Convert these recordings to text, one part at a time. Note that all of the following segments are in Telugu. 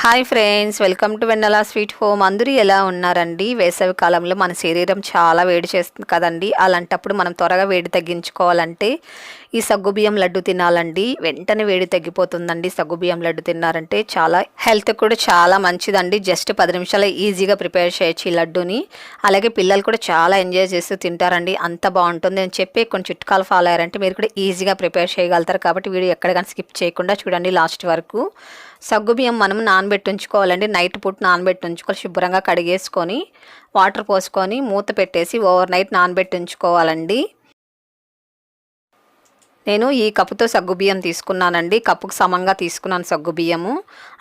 Hi friends, welcome to Vennela sweet home. అందరూ ఎలా ఉన్నారండి? వేసవి కాలంలో మన శరీరం చాలా వేడి చేస్తుంది కదండి. అలాంటప్పుడు మనం త్వరగా వేడి తగ్గించుకోవాలంటే ఈ సగ్గుబియ్యం లడ్డు తినాలండి. వెంటనే వేడి తగ్గిపోతుందండి. సగ్గుబియ్యం లడ్డు తిన్నారంటే చాలా హెల్త్ కూడా చాలా మంచిదండి. జస్ట్ 10 నిమిషాలు ఈజీగా ప్రిపేర్ చేయొచ్చు ఈ లడ్డుని. అలాగే పిల్లలు కూడా చాలా ఎంజాయ్ చేస్తూ తింటారండి. అంత బాగుంటుంది. నేను చెప్పే కొన్ని చిట్కాలు ఫాలో అయ్యారంటే మీరు కూడా ఈజీగా ప్రిపేర్ చేయగలుగుతారు. కాబట్టి వీడియో ఎక్కడ కానీ స్కిప్ చేయకుండా చూడండి లాస్ట్ వరకు. సగ్గుబియ్యం మనం నానబెట్టి ఉంచుకోవాలండి. నైట్ పూట నానబెట్టి ఉంచుకొని శుభ్రంగా కడిగేసుకొని వాటర్ పోసుకొని మూత పెట్టేసి ఓవర్ నైట్ నానబెట్టి ఉంచుకోవాలండి. నేను ఈ కప్పుతో సగ్గుబియ్యం తీసుకున్నానండి. కప్పుకు సమంగా తీసుకున్నాను సగ్గుబియ్యము.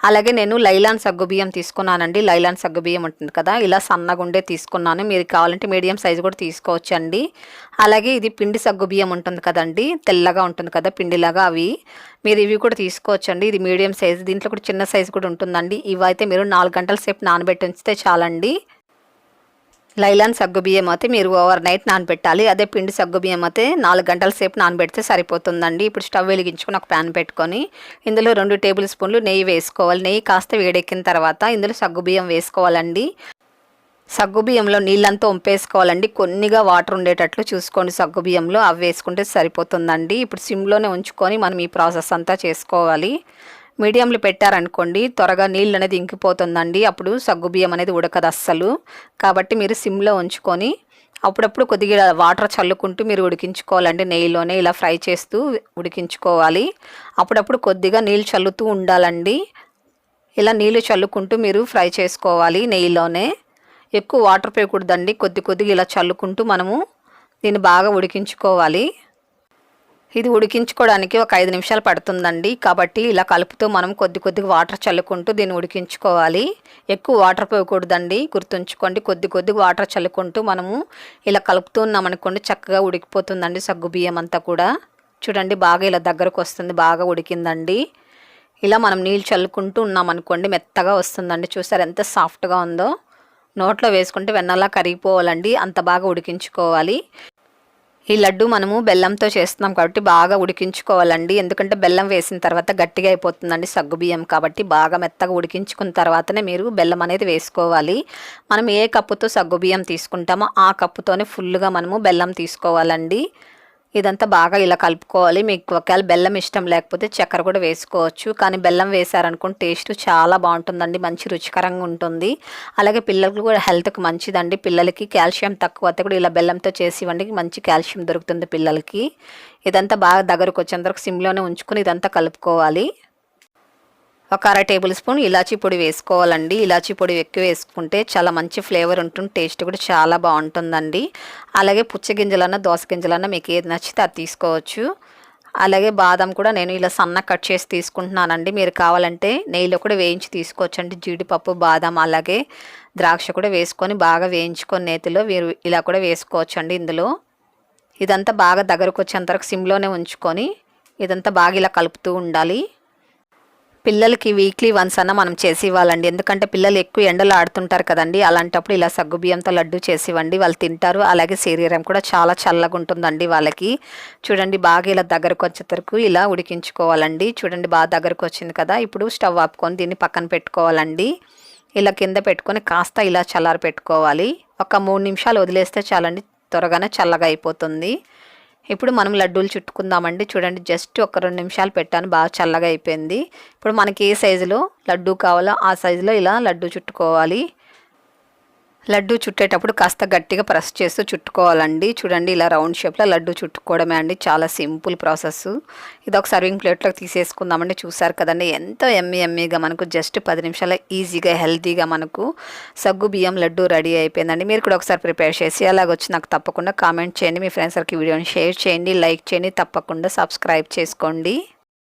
అలాగే నేను లైలాన్ సగ్గుబియ్యం తీసుకున్నానండి. లైలాన్ సగ్గుబియ్యం ఉంటుంది కదా, ఇలా సన్నగా ఉండే తీసుకున్నాను. మీరు కావాలంటే మీడియం సైజు కూడా తీసుకోవచ్చండి. అలాగే ఇది పిండి సగ్గుబియ్యం ఉంటుంది కదండి, తెల్లగా ఉంటుంది కదా పిండిలాగా, మీరు ఇవి కూడా తీసుకోవచ్చండి. ఇది మీడియం సైజు, దీంట్లో కూడా చిన్న సైజు కూడా ఉంటుందండి. ఇవి అయితే మీరు 4 గంటల సేపు నానబెట్టి ఉంచితే చాలండి. లైలాన్ సగ్గుబియ్యం అయితే మీరు ఓవర్ నైట్ నానబెట్టాలి. అదే పిండి సగ్గుబియ్యం అయితే 4 గంటల సేపు నానబెడితే సరిపోతుందండి. ఇప్పుడు స్టవ్ వెలిగించుకొని ఒక ప్యాన్ పెట్టుకొని ఇందులో 2 టేబుల్ స్పూన్లు నెయ్యి వేసుకోవాలి. నెయ్యి కాస్త వేడెక్కిన తర్వాత ఇందులో సగ్గుబియ్యం వేసుకోవాలండి. సగ్గుబియ్యంలో నీళ్ళంతా వంపేసుకోవాలండి. కొన్నిగా వాటర్ ఉండేటట్లు చూసుకోండి సగ్గుబియ్యంలో, అవి వేసుకుంటే సరిపోతుందండి. ఇప్పుడు సిమ్లోనే ఉంచుకొని మనం ఈ ప్రాసెస్ అంతా చేసుకోవాలి. మీడియంలో పెట్టారనుకోండి త్వరగా నీళ్ళు అనేది ఇంకిపోతుందండి. అప్పుడు సగ్గుబియ్యం అనేది ఉడకదు అస్సలు. కాబట్టి మీరు సిమ్లో ఉంచుకొని అప్పుడప్పుడు కొద్దిగా వాటర్ చల్లుకుంటూ మీరు ఉడికించుకోవాలండి. నెయ్యిలోనే ఇలా ఫ్రై చేస్తూ ఉడికించుకోవాలి. అప్పుడప్పుడు కొద్దిగా నీళ్ళు చల్లుతూ ఉండాలండి. ఇలా నీళ్ళు చల్లుకుంటూ మీరు ఫ్రై చేసుకోవాలి నెయ్యిలోనే. ఎక్కువ వాటర్ పోయకూడదండి. కొద్దిగా ఇలా చల్లుకుంటూ మనము దీన్ని బాగా ఉడికించుకోవాలి. ఇది ఉడికించుకోవడానికి ఒక 5 నిమిషాలు పడుతుందండి. కాబట్టి ఇలా కలుపుతూ మనం కొద్దిగా వాటర్ చల్లుకుంటూ దీన్ని ఉడికించుకోవాలి. ఎక్కువ వాటర్ పోయకూడదండి, గుర్తుంచుకోండి. కొద్దిగా వాటర్ చల్లుకుంటూ మనము ఇలా కలుపుతూ ఉన్నామనుకోండి చక్కగా ఉడికిపోతుందండి సగ్గుబియ్యం అంతా కూడా. చూడండి బాగా ఇలా దగ్గరకు వస్తుంది, బాగా ఉడికిందండి. ఇలా మనం నీళ్ళు చల్లుకుంటూ ఉన్నామనుకోండి మెత్తగా వస్తుందండి. చూసారు ఎంత సాఫ్ట్గా ఉందో. నోట్లో వేసుకుంటే వెన్నలా కరిగిపోవాలండి, అంత బాగా ఉడికించుకోవాలి. ఈ లడ్డు మనము బెల్లంతో చేస్తున్నాం కాబట్టి బాగా ఉడికించుకోవాలండి. ఎందుకంటే బెల్లం వేసిన తర్వాత గట్టిగా అయిపోతుందండి సగ్గుబియ్యం. కాబట్టి బాగా మెత్తగా ఉడికించుకున్న తర్వాతనే మీరు బెల్లం అనేది వేసుకోవాలి. మనం ఏ కప్పుతో సగ్గుబియ్యం తీసుకుంటామో ఆ కప్పుతోనే ఫుల్గా మనము బెల్లం తీసుకోవాలండి. ఇదంతా బాగా ఇలా కలుపుకోవాలి. మీకు ఒకవేళ బెల్లం ఇష్టం లేకపోతే చక్కెర కూడా వేసుకోవచ్చు. కానీ బెల్లం వేసారనుకోండి టేస్ట్ చాలా బాగుంటుందండి, మంచి రుచికరంగా ఉంటుంది. అలాగే పిల్లలకు కూడా హెల్త్కి మంచిదండి. పిల్లలకి కాల్షియం తక్కువ అయితే కూడా ఇలా బెల్లంతో చేసి ఇవ్వండి, మంచి కాల్షియం దొరుకుతుంది పిల్లలకి. ఇదంతా బాగా దగ్గరకు వచ్చేంతవరకు సిమ్లోనే ఉంచుకొని ఇదంతా కలుపుకోవాలి. ఒక 1/2 టేబుల్ స్పూన్ ఇలాచీ పొడి వేసుకోవాలండి. ఇలాచీ పొడి ఎక్కువ వేసుకుంటే చాలా మంచి ఫ్లేవర్ ఉంటుంది, టేస్ట్ కూడా చాలా బాగుంటుందండి. అలాగే పుచ్చగింజలన్నా దోస గింజలన్నా మీకు ఏది నచ్చితే అది తీసుకోవచ్చు. అలాగే బాదం కూడా నేను ఇలా సన్న కట్ చేసి తీసుకుంటున్నానండి. మీరు కావాలంటే నెయ్యిలో కూడా వేయించి తీసుకోవచ్చండి. జీడిపప్పు, బాదం అలాగే ద్రాక్ష కూడా వేసుకొని బాగా వేయించుకొని నేతిలో మీరు ఇలా కూడా వేసుకోవచ్చండి ఇందులో. ఇదంతా బాగా దగ్గరకు వచ్చేంతవరకు సిమ్లోనే ఉంచుకొని ఇదంతా బాగా ఇలా కలుపుతూ ఉండాలి. పిల్లలకి వీక్లీ వన్స్ అన్న మనం చేసి ఇవ్వాలండి. ఎందుకంటే పిల్లలు ఎక్కువ ఎండలు ఆడుతుంటారు కదండి. అలాంటప్పుడు ఇలా సగ్గుబియ్యంతో లడ్డు చేసి ఇవ్వండి, వాళ్ళు తింటారు. అలాగే శరీరం కూడా చాలా చల్లగా ఉంటుందండి వాళ్ళకి. చూడండి బాగా ఇలా దగ్గరకు వచ్చేసరికి ఇలా ఉడికించుకోవాలండి. చూడండి బాగా దగ్గరకు వచ్చింది కదా. ఇప్పుడు స్టవ్ ఆపుకొని దీన్ని పక్కన పెట్టుకోవాలండి. ఇలా కింద పెట్టుకొని కాస్త ఇలా చల్లారి పెట్టుకోవాలి. ఒక 3 నిమిషాలు వదిలేస్తే చాలండి, త్వరగానే చల్లగా అయిపోతుంది. ఇప్పుడు మనం లడ్డూలు చుట్టుకుందామండి. చూడండి జస్ట్ ఒక 2 నిమిషాలు పెట్టాను, బాగా చల్లగా అయిపోయింది. ఇప్పుడు మనకి ఏ సైజులో లడ్డూ కావాలో ఆ సైజులో ఇలా లడ్డూ చుట్టుకోవాలి. లడ్డూ చుట్టేటప్పుడు కాస్త గట్టిగా ప్రెస్ చేస్తూ చుట్టుకోవాలండి. చూడండి ఇలా రౌండ్ షేప్లో లడ్డూ చుట్టుకోవడమే అండి, చాలా సింపుల్ ప్రాసెస్. ఇది ఒక సర్వింగ్ ప్లేట్లోకి తీసేసుకుందామండి. చూసారు కదండి ఎంతో ఎమ్మీగా మనకు జస్ట్ 10 నిమిషాల ఈజీగా హెల్తీగా మనకు సగ్గుబియ్యం లడ్డు రెడీ అయిపోయిందండి. మీరు కూడా ఒకసారి ప్రిపేర్ చేసి అలాగొచ్చి నాకు తప్పకుండా కామెంట్ చేయండి. మీ ఫ్రెండ్స్కి వీడియోని షేర్ చేయండి, లైక్ చేయండి, తప్పకుండా సబ్స్క్రైబ్ చేసుకోండి.